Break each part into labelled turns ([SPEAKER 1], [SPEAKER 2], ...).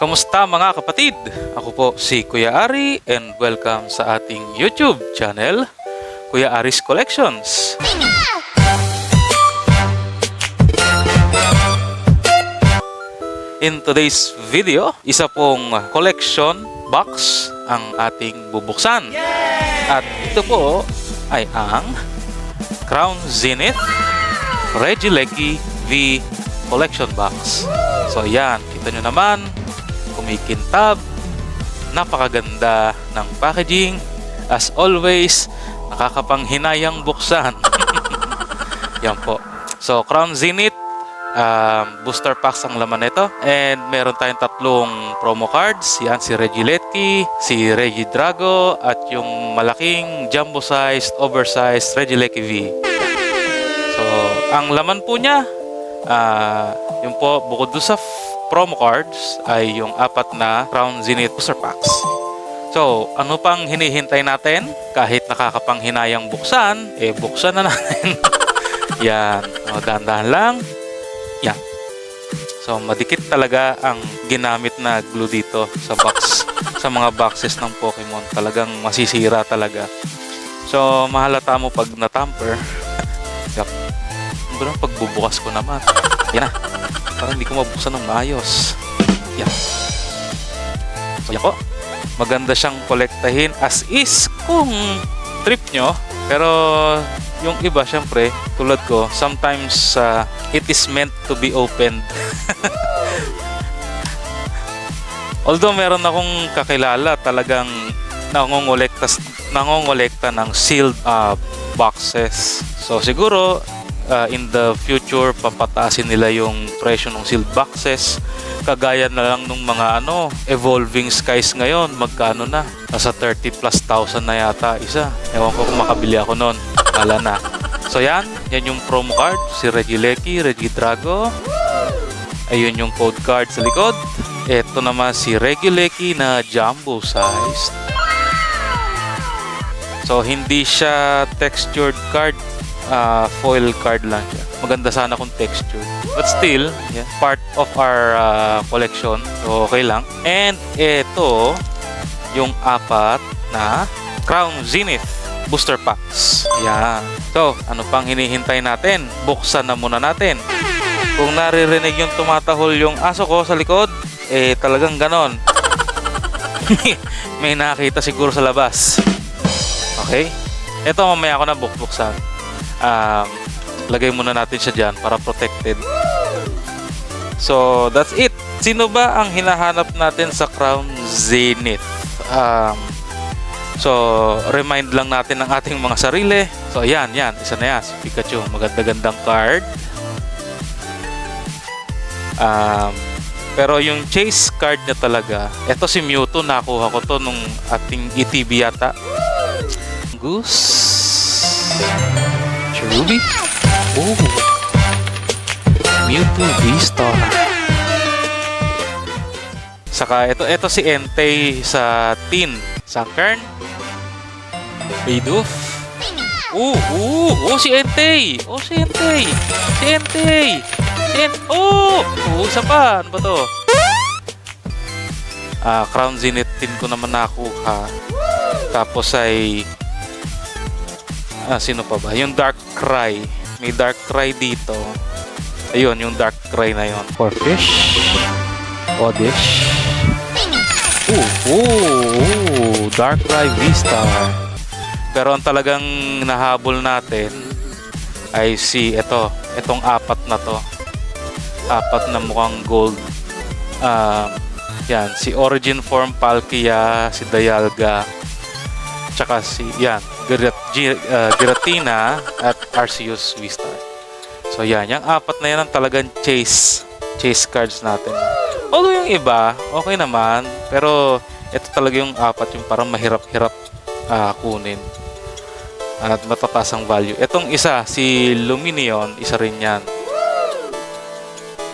[SPEAKER 1] Kamusta mga kapatid? Ako po si Kuya Ari and welcome sa ating YouTube channel, Kuya Ari's Collections. In today's video, isa pong collection box ang ating bubuksan. At ito po ay ang Crown Zenith Regieleki V Collection Box. So yan, kita nyo naman, kumikintab, napakaganda ng packaging. As always, nakakapanghinayang buksan. Yan po. So Crown Zenith booster packs ang laman nito, and meron tayong tatlong promo cards. Yan, si Regieleki, si Regidrago, at yung malaking jumbo sized oversized Regieleki V. So ang laman po niya, yun po, bukod doon sa promo cards ay yung apat na Crown Zenith booster packs. So ano pang hinihintay natin? Kahit nakakapanghinayang buksan, buksan na natin. Yan, magandaan lang. Yan. So madikit talaga ang ginamit na glue dito sa box. Sa mga boxes ng Pokemon, talagang masisira talaga. So mahalata mo pag na-tamper. Yup. Ang pagbubukas ko naman. Yan na. Parang hindi ko mabuksan ng maayos. Yan. So yan po. Maganda siyang kolektahin as is kung trip nyo. Pero yung iba, syempre, tulad ko, sometimes it is meant to be opened. Although meron akong kakilala talagang nangongolekta ng sealed boxes. So siguro in the future papataasin nila yung presyo ng sealed boxes. Kagaya na lang nung mga Evolving Skies ngayon, magkano na? Nasa 30,000+ na yata isa. Ewan ko kung makabili ako nun. Wala na. So yan yung promo card, si Regieleki, Regidrago. Ayun yung code card sa likod. Ito naman si Regieleki na jumbo size. So hindi siya textured card, foil card lang siya. Maganda sana kung textured. But still, yeah, part of our collection. So okay lang. And ito yung apat na Crown Zenith booster packs. Yan. So, ano pang hinihintay natin? Buksan na muna natin. Kung naririnig yung tumatahol yung aso ko sa likod, talagang ganon. May nakita siguro sa labas. Okay? Ito mamaya ako na bukbuksan. Lagay muna natin siya dyan para protected. So, that's it. Sino ba ang hinahanap natin sa Crown Zenith? So, remind lang natin ng ating mga sarili. So, yan. Isa na yan. Si Pikachu. Maganda-gandang card. Pero yung chase card niya talaga, eto si Mewtwo. Nakuha ko to nung ating ETB yata. Goose. Cherubi. Oh. Mewtwo V-Star. Saka ito si Entei sa tin. Sankern. Bidoof. Si Entei. Isa pa. Ano ba to? Crown Zenith tin ko naman nakuha. Tapos ay sino pa ba? Yung Darkrai. May Darkrai dito. Ayun, yung Darkrai na yun. Corphish. Oddish. Darkrai V-Star. Pero ang talagang nahabol natin ay itong apat na to. Apat na mukhang gold. Yan, si Origin Form Palkia, si Dialga, tsaka si Giratina at Arceus V-Star. So yan, yung apat na yan ang talagang chase cards natin. Although yung iba, okay naman, pero ito talaga yung apat yung parang mahirap-hirap kunin. At matataas ang value. Itong isa, si Lumineon, isa rin yan.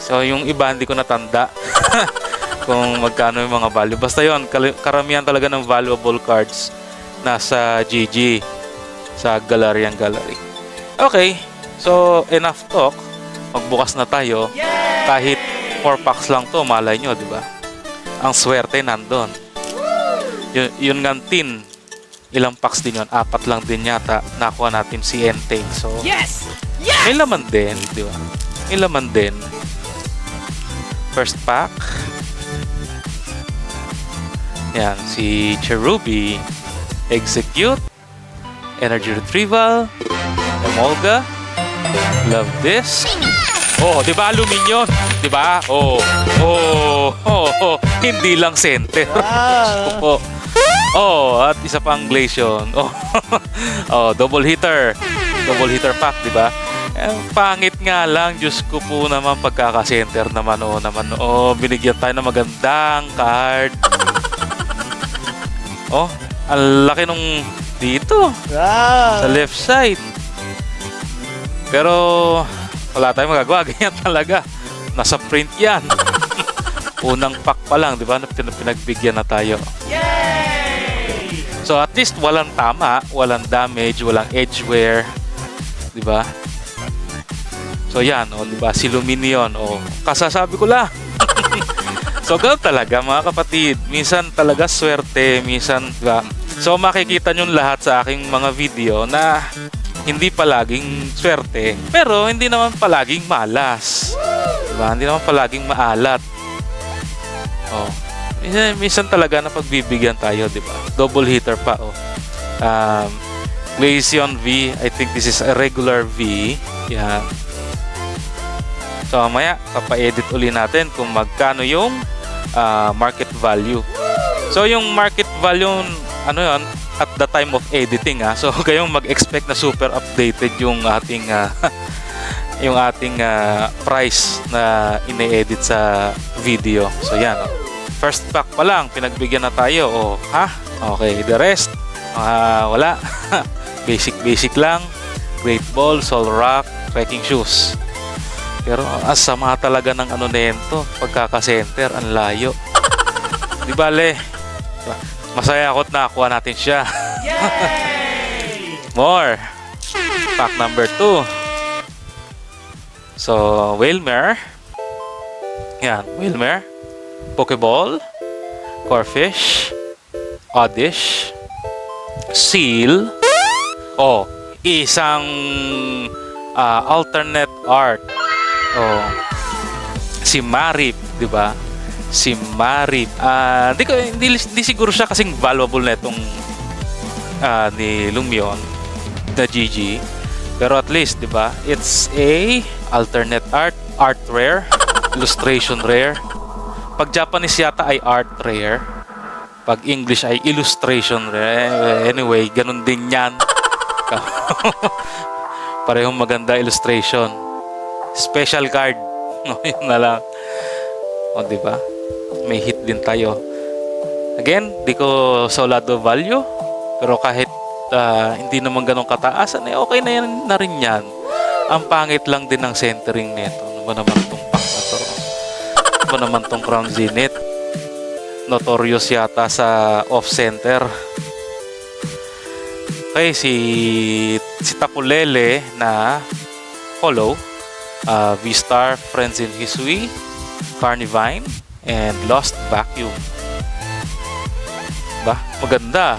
[SPEAKER 1] So yung iba hindi ko natanda kung magkano yung mga value. Basta yun, karamihan talaga ng valuable cards nasa GG, sa Galarian Gallery. Okay, so enough talk. Magbukas na tayo. Kahit 4 packs lang to, malay nyo, di ba? Ang swerte nandun. Yun nga tin. Ilang packs din yun? 4 lang din yata. Nakuha natin si Entei. So,
[SPEAKER 2] Yes! Yes!
[SPEAKER 1] may laman din, di ba? May laman din. First pack. Yan, si Cherubi. Execute. Energy Retrieval. Emolga. Love this. Oh, di ba aluminium? Di ba? Oh. Hindi lang center. Opo. Oh, at isa pang Glaceon. Oh. Oh, double hitter. Double hitter pack, di ba? Pangit nga lang, Diyos ko po naman, pagkaka-center naman, binigyan tayo ng magandang card. Oh, ang laki nung dito, sa left side. Pero, wala tayong magagawa, ganyan talaga. Nasa print yan. Unang pack pa lang, di ba, pinagbigyan na tayo.
[SPEAKER 2] Yay!
[SPEAKER 1] So, at least walang tama, walang damage, walang edge wear, di ba? So yan, diba? Si Luminion, kasasabi ko lang. So ganoon talaga mga kapatid. Minsan talaga swerte, minsan, diba? So makikita nyo lahat sa aking mga video na hindi palaging swerte, pero hindi naman palaging malas. Diba? Hindi naman palaging maalat. Minsan talaga na pagbibigyan tayo, diba? Double hitter pa, Glaceon V, I think this is a regular V. Yan. So mamaya, papa-edit uli natin kung magkano yung market value. So yung market value, ano yun, at the time of editing. So kayong mag-expect na super updated yung ating yung ating price na ine-edit sa video. So yan. First pack pa lang, pinagbigyan na tayo. Okay, the rest, wala. Basic lang. Great Ball, Soul Rock, Trekking Shoes. Pero asama talaga ng ano nento, pagkaka-center, ang layo. Di bale, masaya ako't nakakuha natin siya. More. Pack number 2. So, Whalmer. Yan, Whalmer. Pokeball. Corfish. Oddish. Seal. Isang alternate art. Si Marip, di ba? Si Marip. Hindi siguro siya kasing valuable na itong ni Lumion na GG. Pero at least, di ba? It's a alternate art rare, illustration rare. Pag Japanese yata ay art rare. Pag English ay illustration rare. Anyway, ganun din yan. Parehong maganda illustration. Special card. Yun na lang. Di ba? May hit din tayo. Again, di ko solado value. Pero kahit hindi naman ganun kataasan, okay na yan na rin yan. Ang pangit lang din ng centering nito. Ano ba naman itong pack na to? Ano ba naman itong Crown Zenith? Notorious yata sa off-center. Okay, si Tapulele na Hollow. V-Star, Friends in Hisui, Carnivine, and Lost Vacuum. Maganda.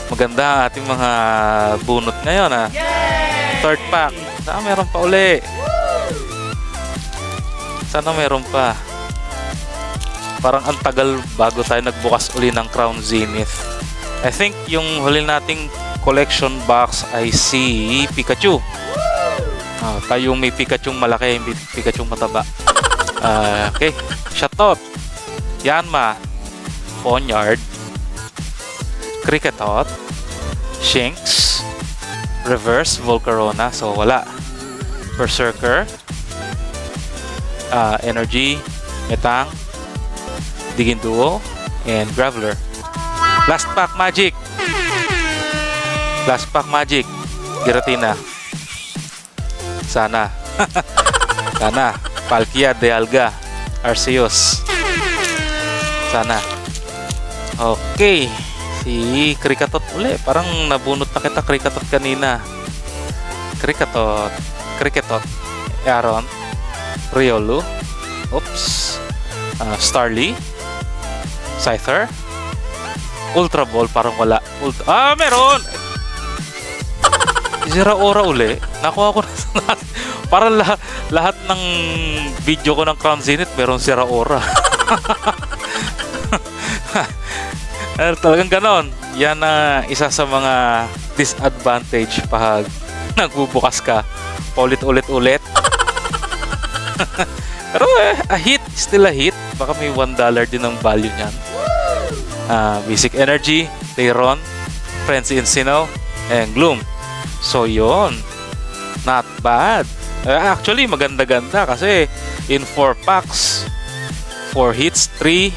[SPEAKER 1] Maganda ang ating mga bunot ngayon. Third pack. Sana meron pa uli. Sana meron pa. Parang ang tagal bago tayo nagbukas uli ng Crown Zenith. I think yung huli nating collection box ay si Pikachu. Tayong may Pikachu malaki, may Pikachu mataba. Okay, Chatot, Yanma, Ponyard, Kricketot, Shinx, Reverse Volcarona, so wala. Berserker, Energy, Metang, Diginduo, and Graveler. Last pack Magic. Last pack Magic. Giratina. Sana. Sana. Palkia de Alga. Arceus. Sana. Okay. Si Kricketot uli. Parang nabunot na kita Kricketot kanina. Kricketot. Aaron. Riolu. Oops. Starly. Scyther. Ultra Ball, parang wala. Meron! Zeraora uli. Nakuha ko na sa lahat. Parang lahat ng video ko ng Crown Zenith, meron Zeraora. Talagang ganon. Yan na isa sa mga disadvantage pag nagbubukas ka paulit-ulit-ulit. Pero a hit, still a hit. Baka may $1 din ang value niyan. Basic Energy, Tayron, Frenzy Sinnoh, and Gloom. So yon, not bad. Actually, maganda-ganda kasi in 4 packs, 4 hits, 3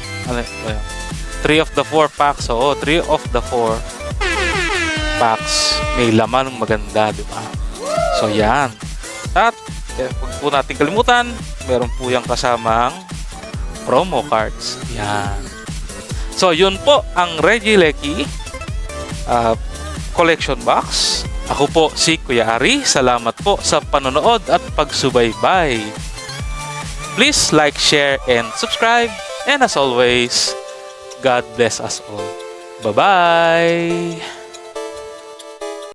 [SPEAKER 1] of the 4 packs. Oo, 3 of the 4 packs. May laman ng maganda, di ba? So yan. At huwag po natin kalimutan, meron po yung kasamang promo cards. Yan. So yun po ang Regieleki collection box. Ako po si Kuya Ari. Salamat po sa panonood at pagsubaybay. Please like, share, and subscribe. And as always, God bless us all. Bye-bye!